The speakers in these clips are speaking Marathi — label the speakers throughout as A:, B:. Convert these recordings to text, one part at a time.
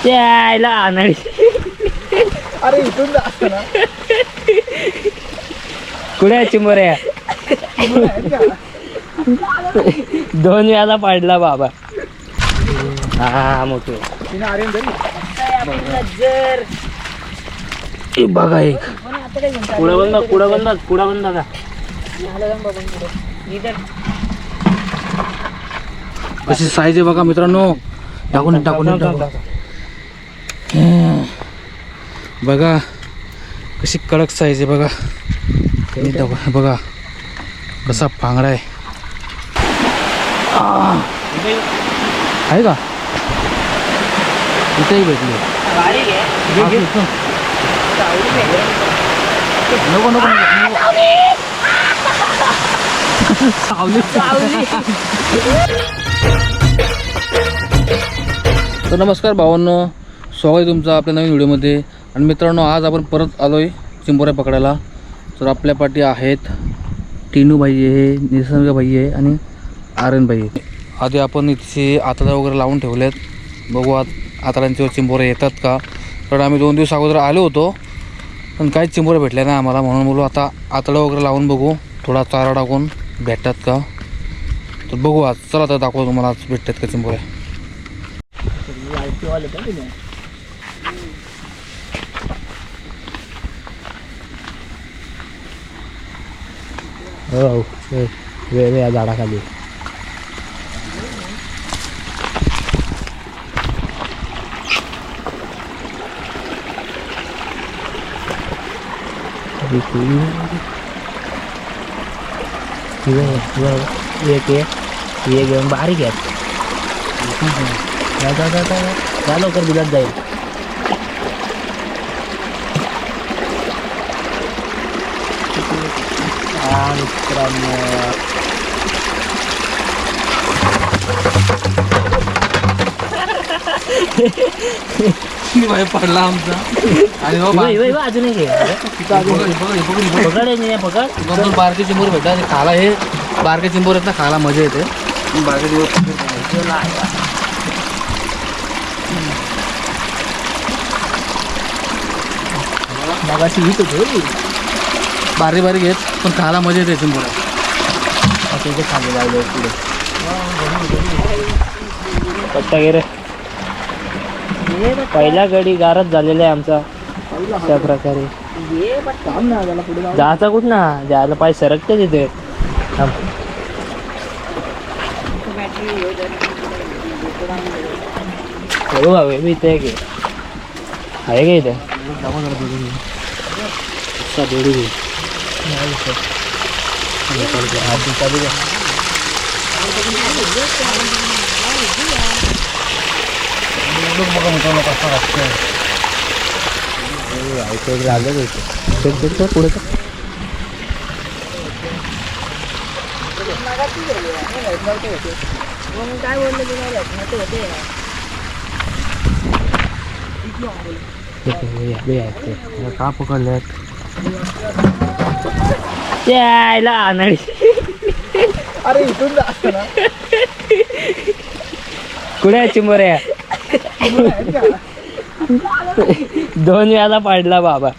A: त्याला आणाडी.
B: अरे इथून जास्त ना.
A: कुठे आहे चिंबोऱ्या? 2 वेळाला पाडला बाबा. हा मोठे बघा एक कुडा बंद का
B: कशी साईज आहे बघा मित्रांनो. टाकून बघा कशी कडक साईज आहे बघा. बघा कसा पांगडा आहे का? इथेही भेटली. नको तर नमस्कार भावांनो, स्वागत आहे तुमचं आपल्या नवीन व्हिडिओमध्ये. आणि मित्रांनो, आज आपण परत आलो आहे चिंबोऱ्या पकडायला. तर आपल्या पाठी आहेत टिनू भाई आहे, निसर्ग भाई आहे आणि आर्यन भाई आहे. आधी आपण इथे आतडा वगैरे लावून ठेवलेत. बघू आतड्यांचे चिंबोऱ्या येतात का. कारण आम्ही 2 दिवस अगोदर आलो होतो पण काहीच चिंबोऱ्या भेटल्या नाही आम्हाला. म्हणून बोलू आता आतडा वगैरे लावून बघू, थोडा चारा टाकून भेटतात का. तर बघू आज. चला तर दाखवू तुम्हाला आज भेटतात का चिंबोऱ्या.
A: हो वेळ या झाडाखाली. एक घेऊन बारीक आहेत. जा लवकर बिलात जाईल.
B: पडला आमचा आणि
A: अजून पकड
B: बारके चिंबोर भेटतात खाला. हे बारके चिंबोर आहेत ना, खायला मजा येते. बारके बारीक बारीक आहेत पण खायला मजा येते चिंबोऱ्या.
A: इथे खाली लावले पुढे पट्टा गेरे. पहिला गडी गारच झालेला आहे आमचा. अशा प्रकारे जायचा कुठ ना, जायला पाय सरकते तिथे. हो हवे मी इथे आहे का इथे पुढे काय बोलले का पकडल्यात त्याला आणाडी.
B: अरे इथून जास्त ना.
A: कुठे आहे चिंबोऱ्या? 2 वेळाला पाडला बाबा.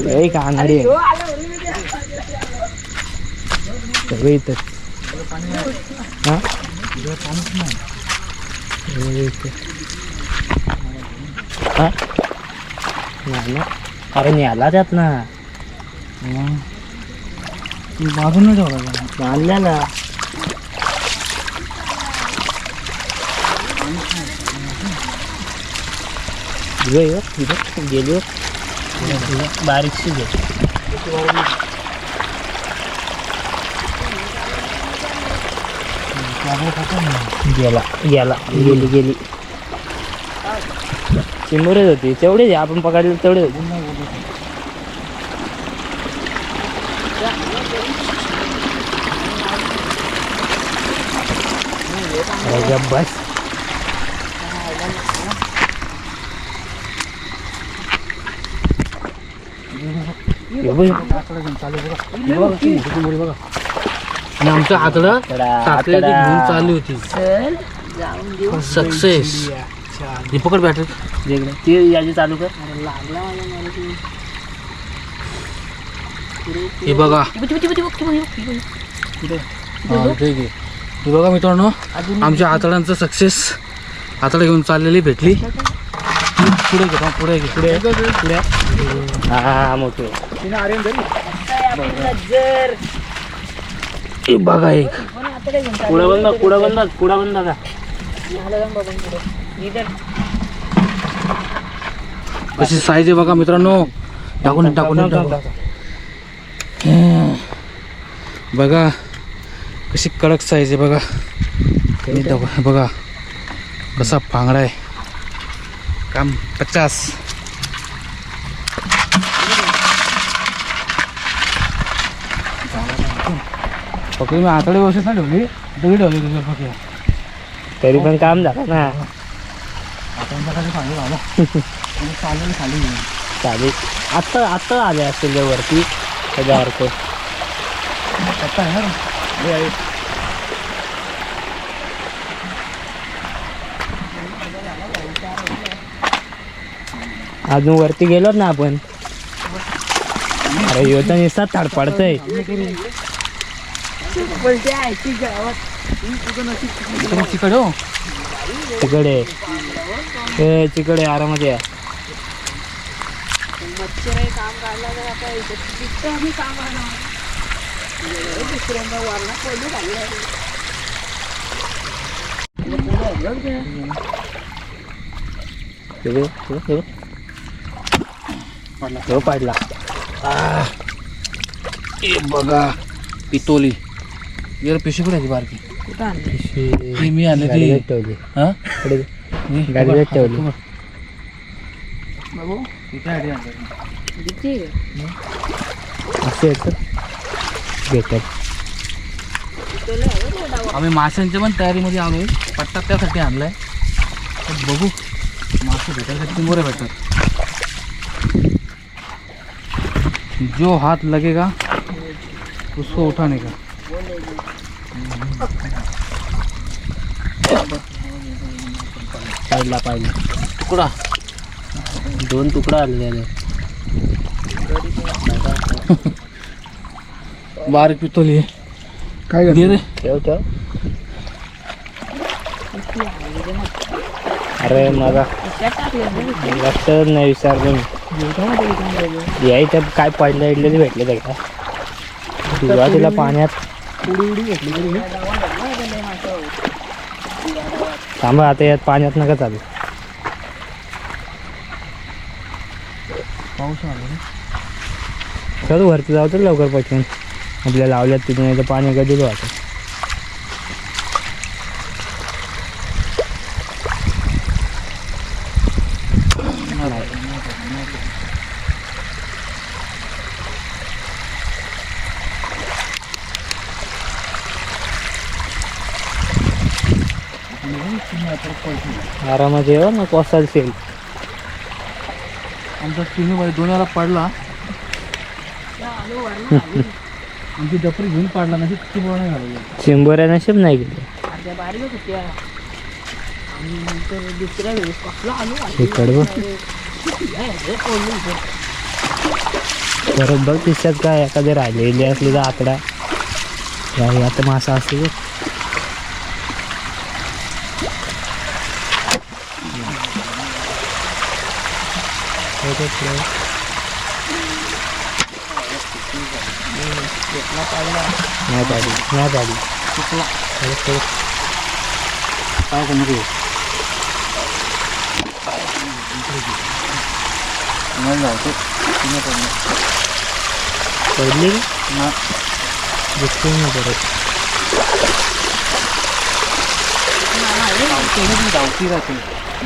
A: एक आणाडी सगळं इथं. अरे न्याला त्यात ना
B: बाजून ठेवला
A: बांधल्या ना. गेली बारीकशी घे. गेली चिंबोरेच होती. तेवढेच आपण पकडले तेवढे होते. बस
B: आणि आमचं आतडं घेऊन चालली होती.
C: जाऊन देऊ
B: सक्सेस दीपकड बॅटरी
A: वेगळं ते याची चालू कर.
C: अरे लागला माझ्या मला ती.
B: हे बघा
C: कुठे
B: हा, ठीक आहे. हे बघा मित्रांनो आमच्या आतड्यांचं सक्सेस आतडं घेऊन चाललेली भेटली. पुढे घे पुढे घे
A: पुढे पुढे हा मोठे.
C: जर
B: हे बघा एक
A: पुढे बंद पुढे बंद का
B: कशी साईज आहे बघा मित्रांनो. टाकून बघा कशी कडक साईज आहे बघा. बघा कसा पांगडा आहे काम 50. फक्त मी आतडे व्यवस्थित नाही ठेवली दगडी ठेवली तुझ्या फक्त.
A: तरी पण काम झालं ना.
B: आता खाली पाणी झालं चालेल खाली
A: चालेल. आता आले असतील त्या वरती त्याच्यासारखं.
B: पत्ता आहे ना रे?
A: अजून वरती गेलो ना आपण. अरे ह्यो तर नुसता थडपडतय.
B: तिकडे हो
A: तिकडे तिकडे आरामात या.
C: मच्छर काम काढला तर आता इथं आम्ही काम करणार दुसऱ्यांदा वारणा पडली खाली
A: पडला.
B: हे बघा पितोली यार पिशवी कुठे आहे बारकी?
C: कुठं आणली?
B: ही मी आणली ती.
A: गाडीत ठेवली.
B: हा
A: गाडीत ठेवली.
B: बाबू किती आयडिया आणली?
C: किती?
A: असे येतात घेतात.
B: आम्ही माशांच्या पण तयारीमध्ये आलोय. पट्टा त्यासाठी आणलाय. तर बघू मासे भेटायसाठी चिंबोरे भेटतात. जो हात लगेगा उसको उठाने का.
A: पाहिला पाहिला
B: तुकडा
A: 2 तुकडा आले त्याला.
B: बारीक पितोली आहे. काय घे रे
A: ठेव. अरे मला लक्षात नाही विचारलं मी. यायचं काय पडलं इडलेली भेटले ते का सुरुवातीला पाण्यात थांबा. आता यात पाण्यात नका चालू.
B: पाऊस आला
A: चल वरती जाऊ तर लवकर पटकन. आपल्या लावल्यात तिथे नाही तर पाणी कधीच वाहतं. आरामात येऊ ना कोसाल सेल.
B: आमचा तिन्ही बाई 2 वेळा पडला. आमची डपरी घेऊन पाडला नाही किती बोळ नाही घालवली.
A: चिंबोऱ्या नशीब नाही गेले.
C: अर्ध्या बारीक होत्या आणि नंतर दुसऱ्या वेळेस कसला आलो
A: इकडे बघ. परत बघ तिच्यात काय एखादे राहिलेली असली तर आकडा आता मासा असतो. नाही पाडी
B: काय करणार नाही जायचं
A: पडली
B: ना
A: दिसते नाही परत.
B: धावती राहते.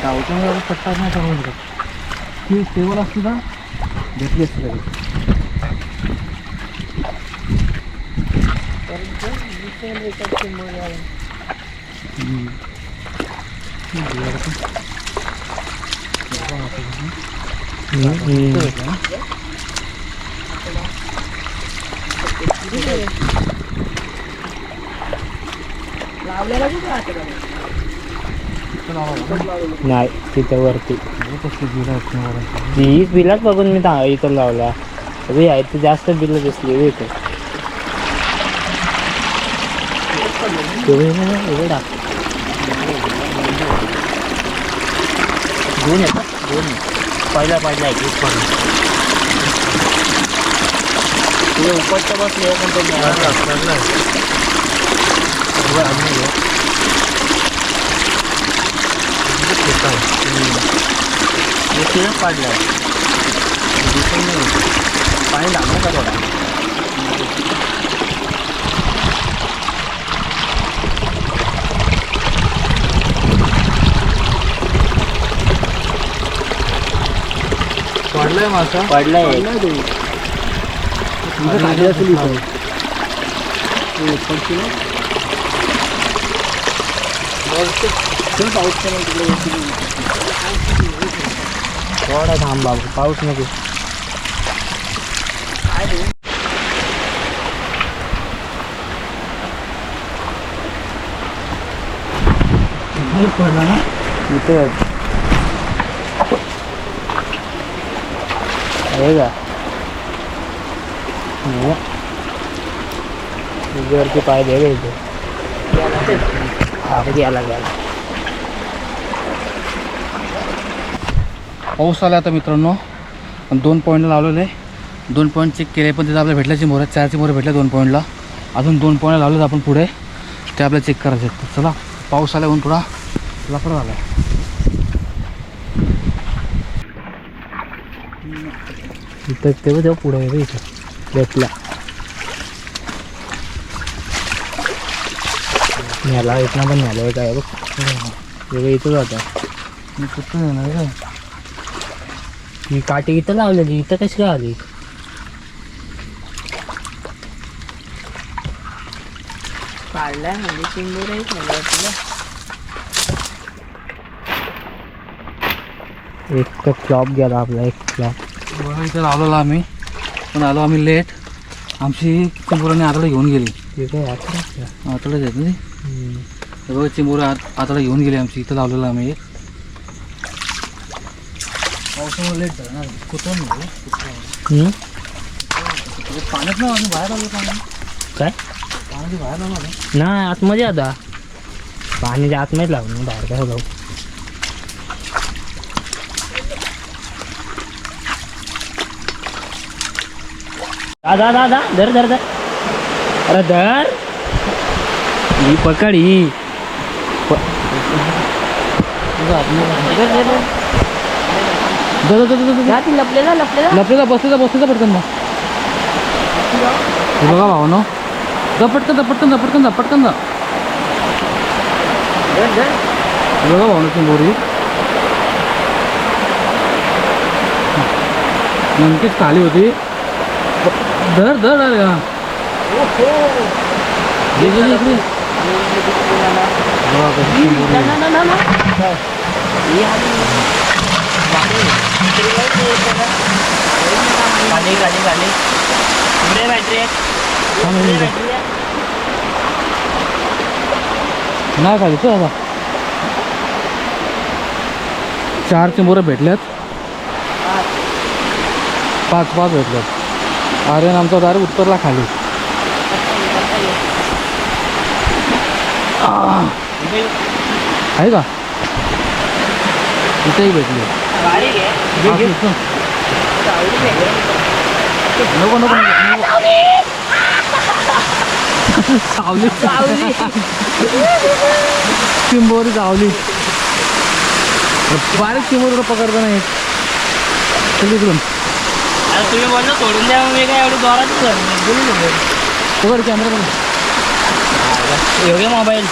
B: धावतीमुळे पट्टा नाही चालू शकत. ती स्टेबल असते ना भेटली असते तरी.
C: लावलेला कुठं राहते
B: इथं लावा
A: नाही तिथं वरती
B: कसली बिल आहेत
A: हीच बिलाच बघून मी इथं लावला अरे आहे तर जास्त बिलं दिसली हो इथं एवढा दोन येतात दोन पहिला आहे एक पण तुझ्या उपरच्या बसले पण तो तिळच पाडलं आहे पाणी दाखवू का थोडा
B: पडलंय मासा
A: पडलाय थोडा थांब बाबू पाऊस नको
B: पडला ना
A: इथं आहे का वरती पाय दे इथे हा गेला
B: पाऊस आला आता मित्रांनो 2 पॉईंटला लावलेले 2 पॉईंट चेक केले पण तिथं आपल्याला भेटल्या चिंबोऱ्या 4 चिंबोऱ्या भेटल्या 2 पॉईंटला अजून 2 पॉईंटला लावलेत आपण पुढे ते आपल्याला चेक करायचे आहेत चला पाऊस आल्याहून थोडा लफडा झाला
A: इथं तेव्हा पुढे आहे इथं भेटला न्याला इथं पण न्याला काय बघ इथं जाता
B: मी कुठं येणार काय
A: ही काठी इथं लावलेली इथं कशी काय आली
C: काढलाय म्हणजे चिंबोऱ्याच नाही तुला
A: एक फ्लॉप गेला आपला एक फ्लॉप
B: बघा इथं लावलेला आम्ही पण आलो आम्ही लेट आमची चिंबोऱ्याने आतडे घेऊन गेली
A: हे काय आता
B: आतडे आहेत ना ते बघा चिंबोऱ्या आतडे घेऊन गेली आमची इथं लावलेलं आम्ही एक पावसामुळे लेट झाला ना कुठं पाण्यात ना आम्ही बाहेर आलो पाणी
A: काय
B: पाण्याची बाहेर आलो
A: नाही आतमध्ये आता पाण्याच्या आतमध्ये लावून बाहेर काय जाऊ दादा धर धर धर अरे धर ही पकड ही
C: लपलेला
B: लपलेला बसलेला पटकन मग हे बघा भाऊ ना पटकन जा हे बघा भाऊ ना चिंबोरी नेमकीच खाली होती धर अरे हा इकडे बघा कशी चिंबोरी
A: खाली पुढे बॅटरी
B: नाही खाली तर आता 4 चिंबोऱ्या भेटल्यात 5 भेटल्यात आर्यन आमचा डायरेक्ट उत्तरला खाली आहे का इथेही भेटली नको चिंबोरी चावली बारीक चिंबोरी पकडता नाही इकडून
A: तुम्ही बोललो सोडून द्या मी काय एवढी जोरात
B: पकड कॅमेरा
A: एवढे मोबाईल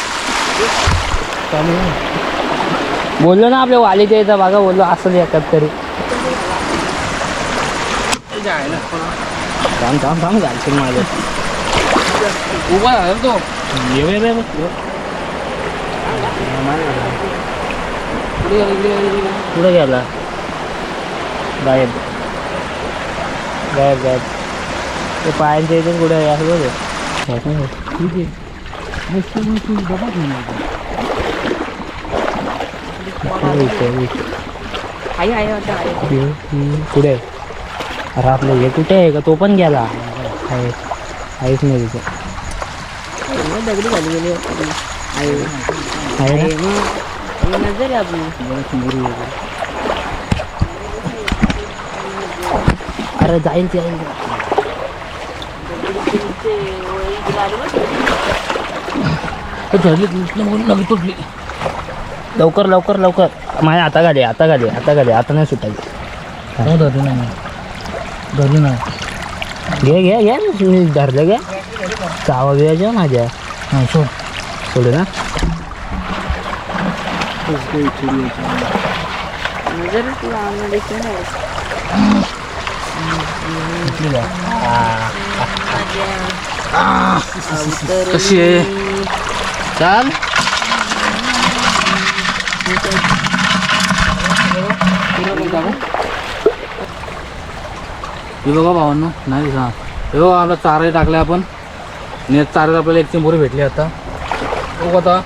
A: बोललो ना आपल्या वालीच्या इथं बघा बोललो असं एकात तरी थांब घालशील माझं
B: उभा झाला तो
A: पुढे गेला गायब ते पायांच्या इथून कुठे आहे असं बघ ठीक आहे
C: आई आहे आता आहे.
A: पुढे अरे आपलं हे कुठे आहे का तो पण गेला आहे आहेच नाही तिथे
C: दगडी झाली गेली आई
A: आहे ना?
C: नजर आहे आपली.
A: अरे जाईल
B: तुटली.
A: लवकर लवकर लवकर माझ्या आता गाडी आता नाही सुटायची.
B: धरली नाही.
A: घे मी धरलं घ्या चावा बिवायच्या माझ्या
B: हां सोड.
A: सोडू ना
C: नजर दिसली नाही.
B: कशी आहे चाल. हे बघा भावांनो नाही हां हे बघा आपला चाराही टाकला आपण आणि चाऱ्यात आपल्याला एक चिंबोरी भेटली आता. बघू आता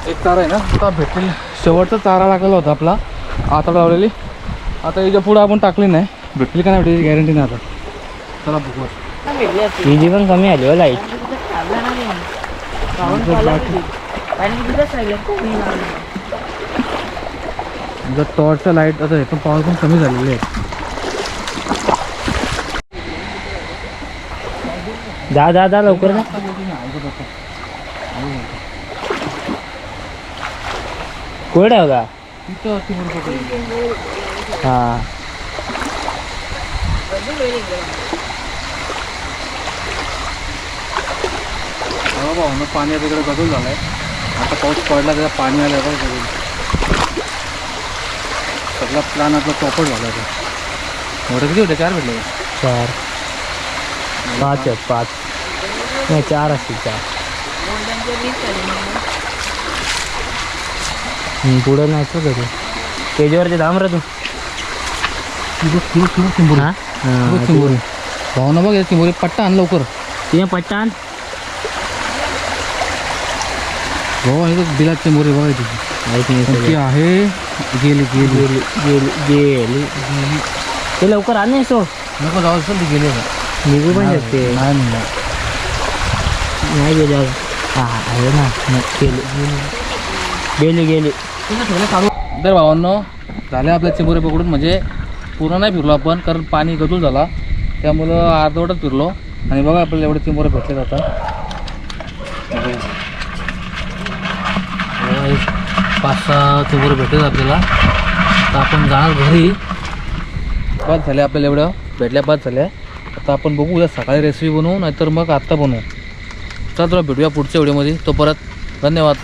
B: एक चारा आहे ना आता भेटलेली शेवटचा चारा टाकलेला होता आपला आता लावलेली. आता याच्या पुढं आपण टाकली नाही भेटली का नाही भेटली गॅरंटी नाही आता. चला बघू.
A: इजी पण कमी आली हो लाईट.
B: जर टॉर्चच्या लाईट आता हे पण पॉवर पण कमी झालेली आहे.
A: जा लवकर जा. कुठे आहे का हां
B: भाऊ पाणी आता इकडे गजून झालं आहे. आता पाऊस पडला त्याला पाणी आलं आहे बघ. सगळा प्लॅन आपला चौपट झाला आहे. मोठे किती होते 4 भेटले
A: 4 5 आहेत 5 नाही 4 असतील 4. पुढं नाही तर घरी त्याच्यावरती दाम रा तू
B: चिंबोरी
A: हां
B: चिंबोरी भाऊ ना बघ चिंबोरी पट्टा आण लवकर.
A: तिने पट्टा आण
B: भाऊ आहे बघ बिलात चिंबोरी बघायची ती आहे. गेली गेली
A: गेली गेली ते लवकर आण नाही सो
B: नको जाऊ असेल ती गेली
A: निघू पण शकते. नाही गेली हां आहे ना गेली
B: तर भावांनो झाले आपल्या चिंबोरे पकडून म्हणजे पूर्ण नाही फिरलो आपण कारण पाणी गजूल झाला त्यामुळं अर्धवटच फिरलो. आणि बघा आपल्याला एवढे चिंबोरे भेटले आता 5-6 चिंबोरे भेटले आपल्याला. आता आपण जाणार घरी. बाद झाले आपल्याला एवढं भेटल्या बाद झाल्या. आता आपण बघू उद्या सकाळी रेसिपी बनवू नाहीतर मग आत्ता बनवू. चला तुला भेटूया पुढच्या व्हिडिओमध्ये. तो परत धन्यवाद.